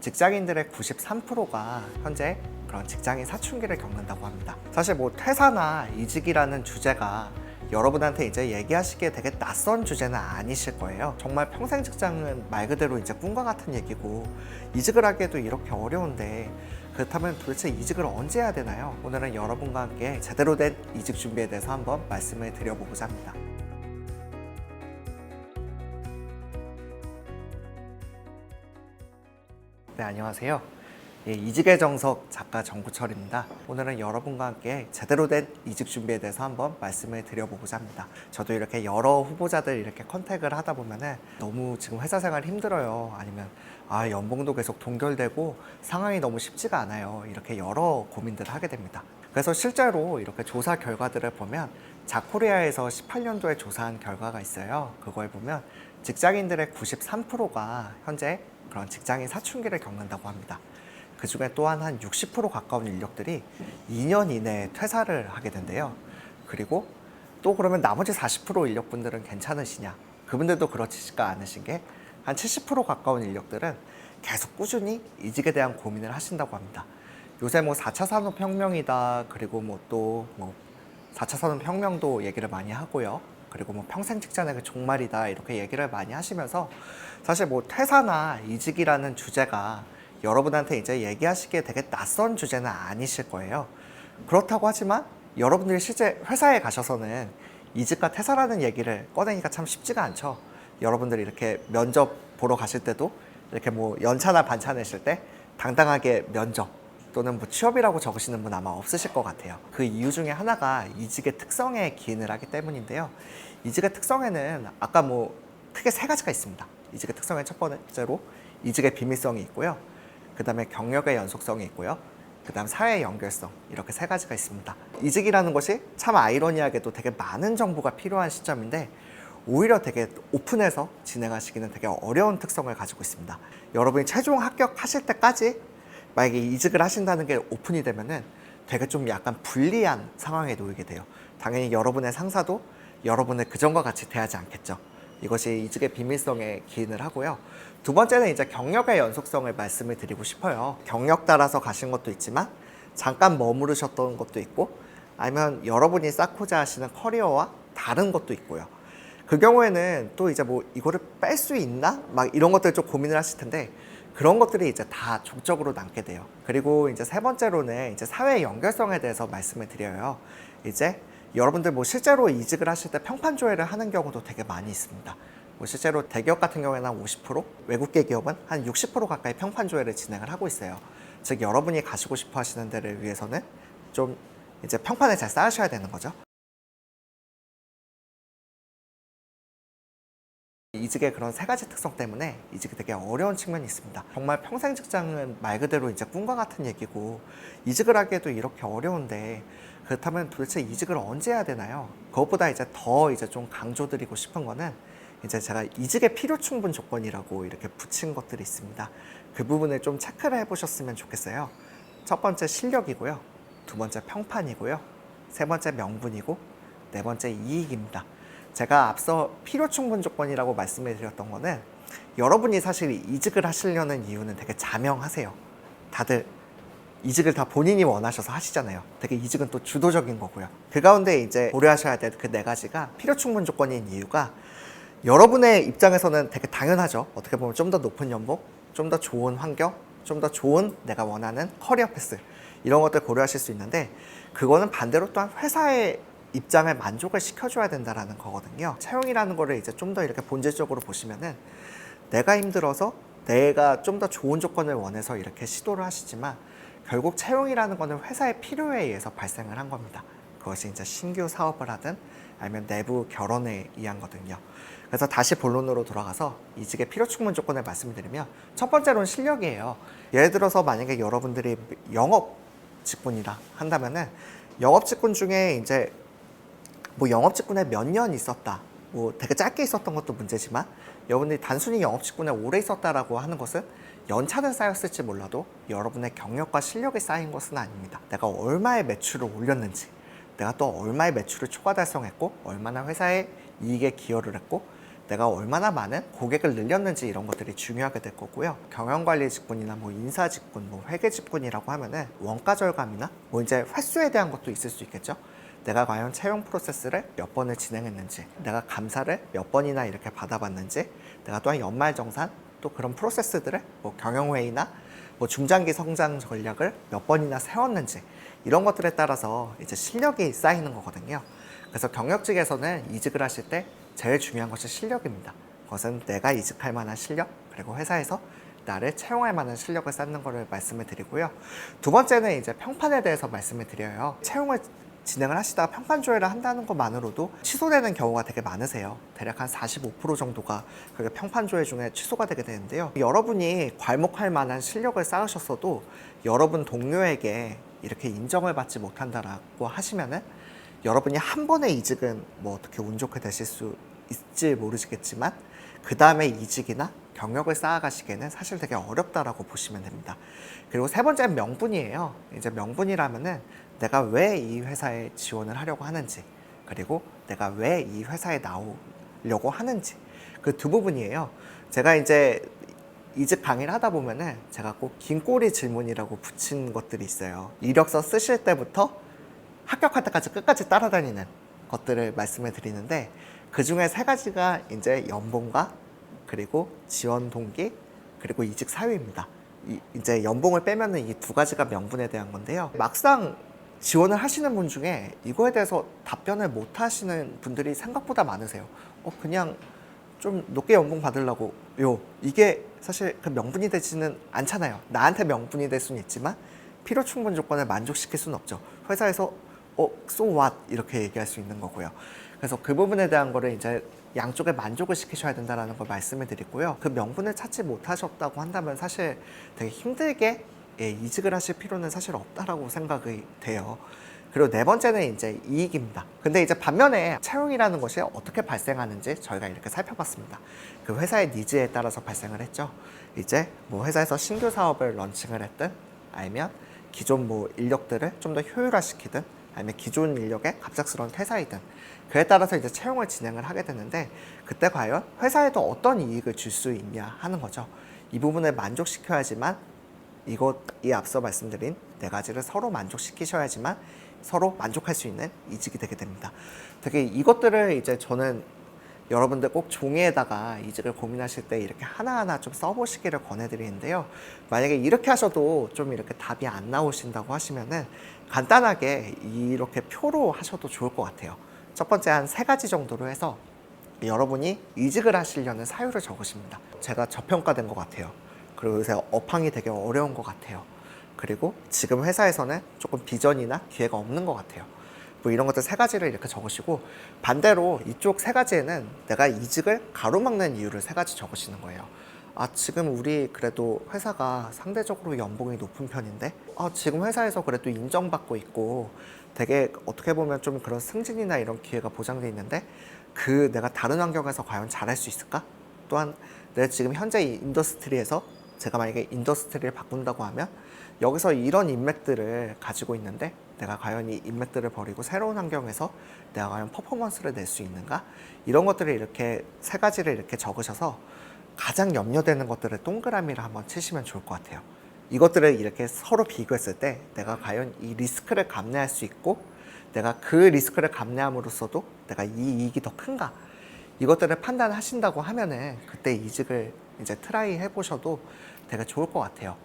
직장인들의 93%가 현재 그런 직장인 사춘기를 겪는다고 합니다. 사실 뭐 퇴사나 이직이라는 주제가 여러분한테 이제 얘기하시기에 되게 낯선 주제는 아니실 거예요. 정말 평생 직장은 말 그대로 이제 꿈과 같은 얘기고, 이직을 하기에도 이렇게 어려운데 그렇다면 도대체 이직을 언제 해야 되나요? 오늘은 여러분과 함께 제대로 된 이직 준비에 대해서 한번 말씀을 드려보고자 합니다. 네, 안녕하세요. 이직의 정석 작가 정구철입니다. 오늘은 여러분과 함께 제대로 된 이직 준비에 대해서 한번 말씀을 드려보고자 합니다. 저도 이렇게 여러 후보자들 이렇게 컨택을 하다 보면은 너무 지금 회사 생활 힘들어요. 아니면 연봉도 계속 동결되고 상황이 너무 쉽지가 않아요. 이렇게 여러 고민들을 하게 됩니다. 그래서 실제로 이렇게 조사 결과들을 보면 자코리아에서 18년도에 조사한 결과가 있어요. 그걸 보면 직장인들의 93%가 현재 그런 직장인 사춘기를 겪는다고 합니다. 그 중에 또한 한 60% 가까운 인력들이 2년 이내에 퇴사를 하게 된대요. 그리고 또 그러면 나머지 40% 인력분들은 괜찮으시냐? 그분들도 그렇지가 않으신 게 한 70% 가까운 인력들은 계속 꾸준히 이직에 대한 고민을 하신다고 합니다. 요새 뭐 4차 산업혁명이다, 그리고 또 4차 산업혁명도 얘기를 많이 하고요. 그리고 뭐 평생 직장의 그 종말이다, 이렇게 얘기를 많이 하시면서 사실 뭐 퇴사나 이직이라는 주제가 여러분한테 이제 얘기하시기에 되게 낯선 주제는 아니실 거예요. 그렇다고 하지만 여러분들이 실제 회사에 가셔서는 이직과 퇴사라는 얘기를 꺼내기가 참 쉽지가 않죠. 여러분들이 이렇게 면접 보러 가실 때도 이렇게 뭐 연차나 반차 내실 때 당당하게 면접 또는 뭐 취업이라고 적으시는 분 아마 없으실 것 같아요. 그 이유 중에 하나가 이직의 특성에 기인을 하기 때문인데요. 이직의 특성에는 아까 뭐 크게 세 가지가 있습니다. 이직의 특성의 첫 번째로 이직의 비밀성이 있고요. 그 다음에 경력의 연속성이 있고요. 그 다음 사회의 연결성, 이렇게 세 가지가 있습니다. 이직이라는 것이 참 아이러니하게도 되게 많은 정보가 필요한 시점인데 오히려 되게 오픈해서 진행하시기는 되게 어려운 특성을 가지고 있습니다. 여러분이 최종 합격하실 때까지 만약에 이직을 하신다는 게 오픈이 되면은 되게 좀 약간 불리한 상황에 놓이게 돼요. 당연히 여러분의 상사도 여러분의 그전과 같이 대하지 않겠죠. 이것이 이직의 비밀성에 기인을 하고요. 두 번째는 이제 경력의 연속성을 말씀을 드리고 싶어요. 경력 따라서 가신 것도 있지만 잠깐 머무르셨던 것도 있고, 아니면 여러분이 쌓고자 하시는 커리어와 다른 것도 있고요. 그 경우에는 또 이제 뭐 이거를 뺄 수 있나? 막 이런 것들 좀 고민을 하실 텐데, 그런 것들이 이제 다 족적으로 남게 돼요. 그리고 이제 세 번째로는 이제 사회 연결성에 대해서 말씀을 드려요. 이제 여러분들 뭐 실제로 이직을 하실 때 평판 조회를 하는 경우도 되게 많이 있습니다. 뭐 실제로 대기업 같은 경우에는 한 50%, 외국계 기업은 한 60% 가까이 평판 조회를 진행을 하고 있어요. 즉 여러분이 가시고 싶어 하시는 데를 위해서는 좀 이제 평판을 잘 쌓으셔야 되는 거죠. 이직의 그런 세 가지 특성 때문에 이직이 되게 어려운 측면이 있습니다. 정말 평생 직장은 말 그대로 이제 꿈과 같은 얘기고, 이직을 하기에도 이렇게 어려운데 그렇다면 도대체 이직을 언제 해야 되나요? 그것보다 이제 더 이제 좀 강조드리고 싶은 거는 이제 제가 이직의 필요 충분 조건이라고 이렇게 붙인 것들이 있습니다. 그 부분을 좀 체크를 해보셨으면 좋겠어요. 첫 번째 실력이고요. 두 번째 평판이고요. 세 번째 명분이고, 네 번째 이익입니다. 제가 앞서 필요 충분 조건이라고 말씀을 드렸던 거는 여러분이 사실 이직을 하시려는 이유는 되게 자명하세요. 다들 이직을 다 본인이 원하셔서 하시잖아요. 되게 이직은 또 주도적인 거고요. 그 가운데 이제 고려하셔야 될 그 네 가지가 필요 충분 조건인 이유가 여러분의 입장에서는 되게 당연하죠. 어떻게 보면 좀 더 높은 연봉, 좀 더 좋은 환경, 좀 더 좋은 내가 원하는 커리어 패스, 이런 것들 고려하실 수 있는데, 그거는 반대로 또한 회사의 입장을 만족을 시켜줘야 된다라는 거거든요. 채용이라는 거를 이제 좀 더 이렇게 본질적으로 보시면은 내가 힘들어서 내가 좀 더 좋은 조건을 원해서 이렇게 시도를 하시지만 결국 채용이라는 거는 회사의 필요에 의해서 발생을 한 겁니다. 그것이 이제 신규 사업을 하든 아니면 내부 결혼에 의한 거든요. 그래서 다시 본론으로 돌아가서 이직의 필요 충분 조건을 말씀드리면 첫 번째로는 실력이에요. 예를 들어서 만약에 여러분들이 영업 직군이라 한다면은 영업 직군 중에 이제 뭐 영업 직군에 몇 년 있었다, 뭐 되게 짧게 있었던 것도 문제지만 여러분들이 단순히 영업 직군에 오래 있었다라고 하는 것은 연차는 쌓였을지 몰라도 여러분의 경력과 실력이 쌓인 것은 아닙니다. 내가 얼마의 매출을 올렸는지, 내가 또 얼마의 매출을 초과 달성했고 얼마나 회사에 이익에 기여를 했고 내가 얼마나 많은 고객을 늘렸는지 이런 것들이 중요하게 될 거고요. 경영관리 직군이나 뭐 인사 직군, 뭐 회계 직군이라고 하면은 원가 절감이나 뭐 이제 횟수에 대한 것도 있을 수 있겠죠. 내가 과연 채용 프로세스를 몇 번을 진행했는지, 내가 감사를 몇 번이나 이렇게 받아봤는지, 내가 또한 연말정산 또 그런 프로세스들을 뭐 경영회의나 뭐 중장기 성장 전략을 몇 번이나 세웠는지 이런 것들에 따라서 이제 실력이 쌓이는 거거든요. 그래서 경력직에서는 이직을 하실 때 제일 중요한 것이 실력입니다. 그것은 내가 이직할 만한 실력, 그리고 회사에서 나를 채용할 만한 실력을 쌓는 것을 말씀을 드리고요. 두 번째는 이제 평판에 대해서 말씀을 드려요. 채용을 진행을 하시다가 평판 조회를 한다는 것만으로도 취소되는 경우가 되게 많으세요. 대략 한 45% 정도가 그게 평판 조회 중에 취소가 되게 되는데요. 여러분이 괄목할 만한 실력을 쌓으셨어도 여러분 동료에게 이렇게 인정을 받지 못한다라고 하시면은 여러분이 한 번의 이직은 뭐 어떻게 운 좋게 되실 수 있지 모르시겠지만 그 다음에 이직이나 경력을 쌓아가시기에는 사실 되게 어렵다라고 보시면 됩니다. 그리고 세 번째는 명분이에요. 이제 명분이라면은 내가 왜 이 회사에 지원을 하려고 하는지, 그리고 내가 왜 이 회사에 나오려고 하는지, 그 두 부분이에요. 제가 이제 이직 강의를 하다 보면은 제가 꼭 긴 꼬리 질문이라고 붙인 것들이 있어요. 이력서 쓰실 때부터 합격할 때까지 끝까지 따라다니는 것들을 말씀을 드리는데, 그 중에 세 가지가 이제 연봉과 그리고 지원 동기 그리고 이직 사유입니다. 이제 연봉을 빼면은 이 두 가지가 명분에 대한 건데요. 막상 지원을 하시는 분 중에 이거에 대해서 답변을 못 하시는 분들이 생각보다 많으세요. 그냥 좀 높게 연봉 받으려고 이게 사실 그 명분이 되지는 않잖아요. 나한테 명분이 될 수는 있지만 필요 충분 조건을 만족시킬 수는 없죠. 회사에서 so what 이렇게 얘기할 수 있는 거고요. 그래서 그 부분에 대한 거를 이제 양쪽에 만족을 시키셔야 된다는 걸 말씀을 드리고요. 그 명분을 찾지 못하셨다고 한다면 사실 되게 힘들게 이직을 하실 필요는 사실 없다라고 생각이 돼요. 그리고 네 번째는 이제 이익입니다. 근데 이제 반면에 채용이라는 것이 어떻게 발생하는지 저희가 이렇게 살펴봤습니다. 그 회사의 니즈에 따라서 발생을 했죠. 이제 뭐 회사에서 신규 사업을 런칭을 했든, 아니면 기존 뭐 인력들을 좀 더 효율화시키든, 아니면 기존 인력의 갑작스러운 퇴사이든, 그에 따라서 이제 채용을 진행을 하게 되는데, 그때 과연 회사에도 어떤 이익을 줄 수 있냐 하는 거죠. 이 부분을 만족시켜야지만 이 앞서 말씀드린 네 가지를 서로 만족시키셔야지만 서로 만족할 수 있는 이직이 되게 됩니다. 되게 이것들을 이제 저는 여러분들 꼭 종이에다가 이직을 고민하실 때 이렇게 하나하나 좀 써보시기를 권해드리는데요. 만약에 이렇게 하셔도 좀 이렇게 답이 안 나오신다고 하시면은 간단하게 이렇게 표로 하셔도 좋을 것 같아요. 첫 번째 한 3가지 정도로 해서 여러분이 이직을 하시려는 사유를 적으십니다. 제가 저평가된 것 같아요. 그리고 요새 업황이 되게 어려운 것 같아요. 그리고 지금 회사에서는 조금 비전이나 기회가 없는 것 같아요. 뭐 이런 것들 3가지를 이렇게 적으시고, 반대로 이쪽 3가지에는 내가 이직을 가로막는 이유를 3가지 적으시는 거예요. 지금 우리 그래도 회사가 상대적으로 연봉이 높은 편인데, 지금 회사에서 그래도 인정받고 있고 되게 어떻게 보면 좀 그런 승진이나 이런 기회가 보장돼 있는데, 내가 다른 환경에서 과연 잘할 수 있을까? 또한 내가 지금 현재 이 인더스트리에서 제가 만약에 인더스트리를 바꾼다고 하면 여기서 이런 인맥들을 가지고 있는데 내가 과연 이 인맥들을 버리고 새로운 환경에서 내가 과연 퍼포먼스를 낼 수 있는가? 이런 것들을 이렇게 3가지를 이렇게 적으셔서 가장 염려되는 것들을 동그라미를 한번 치시면 좋을 것 같아요. 이것들을 이렇게 서로 비교했을 때 내가 과연 이 리스크를 감내할 수 있고, 내가 그 리스크를 감내함으로써도 내가 이 이익이 더 큰가? 이것들을 판단하신다고 하면은 그때 이직을 이제 트라이 해보셔도 되게 좋을 것 같아요.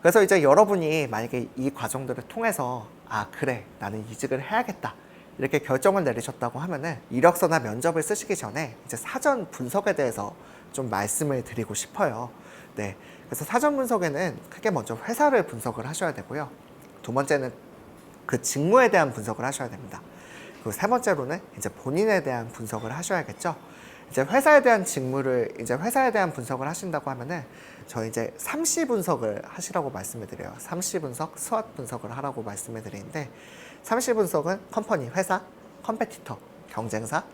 그래서 이제 여러분이 만약에 이 과정들을 통해서 그래, 나는 이직을 해야겠다, 이렇게 결정을 내리셨다고 하면은 이력서나 면접을 쓰시기 전에 이제 사전 분석에 대해서 좀 말씀을 드리고 싶어요. 네, 그래서 사전 분석에는 크게 먼저 회사를 분석을 하셔야 되고요. 두 번째는 그 직무에 대한 분석을 하셔야 됩니다. 그리고 세 번째로는 이제 본인에 대한 분석을 하셔야겠죠. 이제 회사에 대한 회사에 대한 분석을 하신다고 하면은 저희 이제 3C 분석을 하시라고 말씀을 드려요. 3C 분석, 스왓 분석을 하라고 말씀을 드리는데, 3C 분석은 컴퍼니, 회사, 컴페티터, 경쟁사,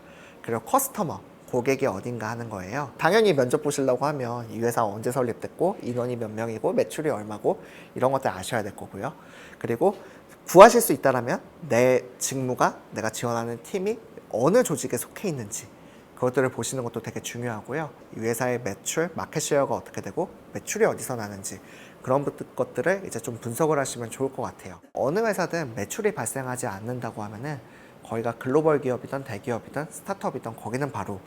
그리고 커스터머, 고객이 어딘가 하는 거예요. 당연히 면접 보시려고 하면 이 회사 언제 설립됐고, 인원이 몇 명이고, 매출이 얼마고, 이런 것들 아셔야 될 거고요. 그리고 구하실 수 있다면 내 직무가 내가 지원하는 팀이 어느 조직에 속해 있는지 그것들을 보시는 것도 되게 중요하고요. 이 회사의 매출, 마켓쉐어가 어떻게 되고 매출이 어디서 나는지 그런 것들을 이제 좀 분석을 하시면 좋을 것 같아요. 어느 회사든 매출이 발생하지 않는다고 하면은 거기가 글로벌 기업이든 대기업이든 스타트업이든 거기는 바로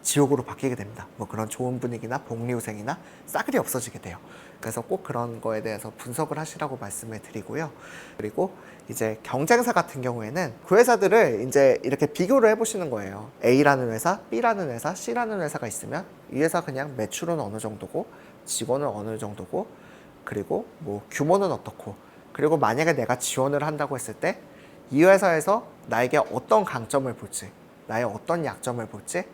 지옥으로 바뀌게 됩니다. 뭐 그런 좋은 분위기나 복리후생이나 싸그리 없어지게 돼요. 그래서 꼭 그런 거에 대해서 분석을 하시라고 말씀을 드리고요. 그리고 이제 경쟁사 같은 경우에는 그 회사들을 이제 이렇게 비교를 해보시는 거예요. A라는 회사, B라는 회사, C라는 회사가 있으면 이 회사 그냥 매출은 어느 정도고 직원은 어느 정도고 그리고 뭐 규모는 어떻고 그리고 만약에 내가 지원을 한다고 했을 때 이 회사에서 나에게 어떤 강점을 볼지 나의 어떤 약점을 볼지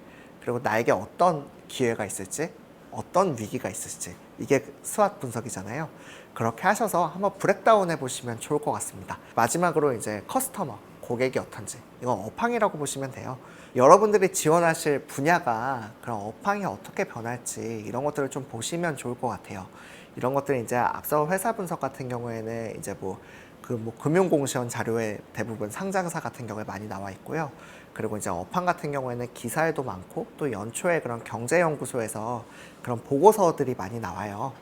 그리고 나에게 어떤 기회가 있을지 어떤 위기가 있을지 이게 스왓 분석이잖아요. 그렇게 하셔서 한번 브렉다운 해보시면 좋을 것 같습니다. 마지막으로 이제 커스터머, 고객이 어떤지 이건 업황이라고 보시면 돼요. 여러분들이 지원하실 분야가 그런 업황이 어떻게 변할지 이런 것들을 좀 보시면 좋을 것 같아요. 이런 것들이 이제 앞서 회사 분석 같은 경우에는 이제 뭐 금융공시원 자료에 대부분 상장사 같은 경우에 많이 나와 있고요. 그리고 이제 업황 같은 경우에는 기사에도 많고 또 연초에 그런 경제연구소에서 그런 보고서들이 많이 나와요.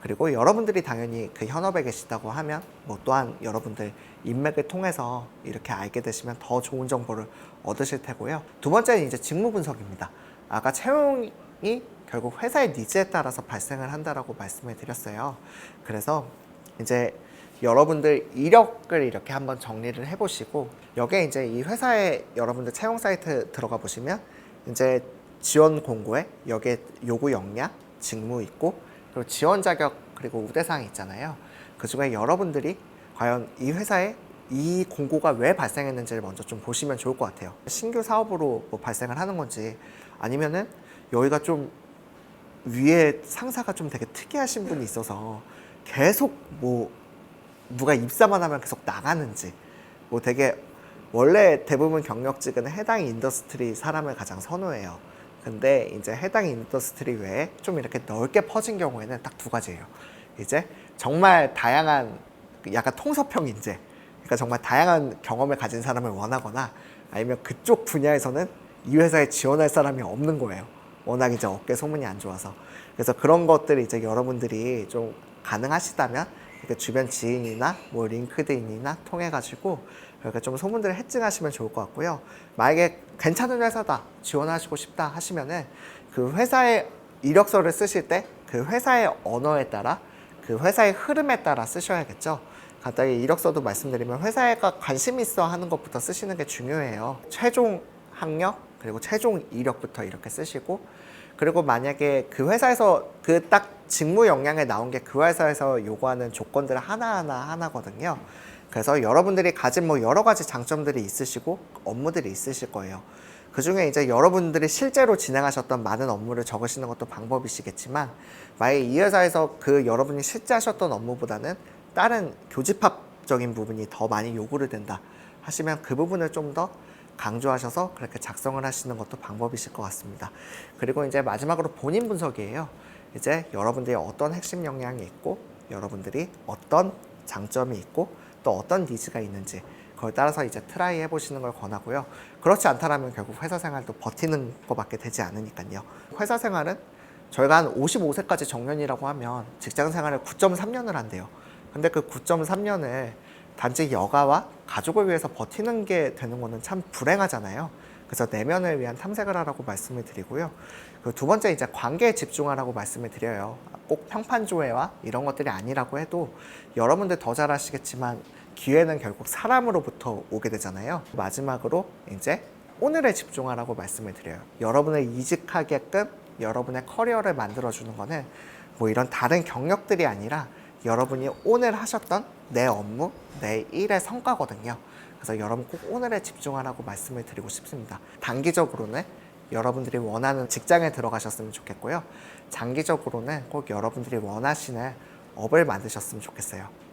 그리고 여러분들이 당연히 그 현업에 계시다고 하면 뭐 또한 여러분들 인맥을 통해서 이렇게 알게 되시면 더 좋은 정보를 얻으실 테고요. 두 번째는 이제 직무 분석입니다. 아까 채용이 결국 회사의 니즈에 따라서 발생을 한다라고 말씀을 드렸어요. 그래서 이제 여러분들 이력을 이렇게 한번 정리를 해보시고 여기에 이제 이 회사의 여러분들 채용 사이트 들어가 보시면 이제 지원 공고에 여기에 요구 역량, 직무 있고 그리고 지원 자격 그리고 우대사항이 있잖아요. 그 중에 여러분들이 과연 이 회사에 이 공고가 왜 발생했는지를 먼저 좀 보시면 좋을 것 같아요. 신규 사업으로 뭐 발생을 하는 건지 아니면은 여기가 좀 위에 상사가 좀 되게 특이하신 분이 있어서 계속 뭐 누가 입사만 하면 계속 나가는지 뭐 되게 원래 대부분 경력직은 해당 인더스트리 사람을 가장 선호해요. 근데 이제 해당 인더스트리 외에 좀 이렇게 넓게 퍼진 경우에는 딱 두 가지예요. 이제 정말 다양한 약간 통섭형 인재 그러니까 정말 다양한 경험을 가진 사람을 원하거나 아니면 그쪽 분야에서는 이 회사에 지원할 사람이 없는 거예요. 워낙 이제 업계 소문이 안 좋아서. 그래서 그런 것들이 이제 여러분들이 좀 가능하시다면 주변 지인이나 뭐 링크드인이나 통해 가지고 이렇게 좀 소문들을 해증하시면 좋을 것 같고요. 만약에 괜찮은 회사다 지원하시고 싶다 하시면은 그 회사의 이력서를 쓰실 때 그 회사의 언어에 따라 그 회사의 흐름에 따라 쓰셔야겠죠. 간단히 이력서도 말씀드리면 회사가 관심 있어 하는 것부터 쓰시는 게 중요해요. 최종 학력 그리고 최종 이력부터 이렇게 쓰시고 그리고 만약에 그 회사에서 그 딱 직무 역량에 나온 게 그 회사에서 요구하는 조건들 하나거든요. 그래서 여러분들이 가진 뭐 여러 가지 장점들이 있으시고 업무들이 있으실 거예요. 그 중에 이제 여러분들이 실제로 진행하셨던 많은 업무를 적으시는 것도 방법이시겠지만 만약에 이 회사에서 그 여러분이 실제 하셨던 업무보다는 다른 교집합적인 부분이 더 많이 요구를 된다 하시면 그 부분을 좀 더 강조하셔서 그렇게 작성을 하시는 것도 방법이실 것 같습니다. 그리고 이제 마지막으로 본인 분석이에요. 이제 여러분들이 어떤 핵심 역량이 있고 여러분들이 어떤 장점이 있고 또 어떤 니즈가 있는지 그걸 따라서 이제 트라이 해보시는 걸 권하고요. 그렇지 않다면 결국 회사 생활도 버티는 것밖에 되지 않으니까요. 회사 생활은 저희가 한 55세까지 정년이라고 하면 직장 생활을 9.3년을 한대요. 근데 그 9.3년을 단지 여가와 가족을 위해서 버티는 게 되는 거는 참 불행하잖아요. 그래서 내면을 위한 탐색을 하라고 말씀을 드리고요. 그 두 번째 이제 관계에 집중하라고 말씀을 드려요. 꼭 평판조회와 이런 것들이 아니라고 해도 여러분들 더 잘 아시겠지만 기회는 결국 사람으로부터 오게 되잖아요. 마지막으로 이제 오늘에 집중하라고 말씀을 드려요. 여러분을 이직하게끔 여러분의 커리어를 만들어주는 거는 뭐 이런 다른 경력들이 아니라 여러분이 오늘 하셨던 내 업무, 내 일의 성과거든요. 그래서 여러분 꼭 오늘에 집중하라고 말씀을 드리고 싶습니다. 단기적으로는 여러분들이 원하는 직장에 들어가셨으면 좋겠고요. 장기적으로는 꼭 여러분들이 원하시는 업을 만드셨으면 좋겠어요.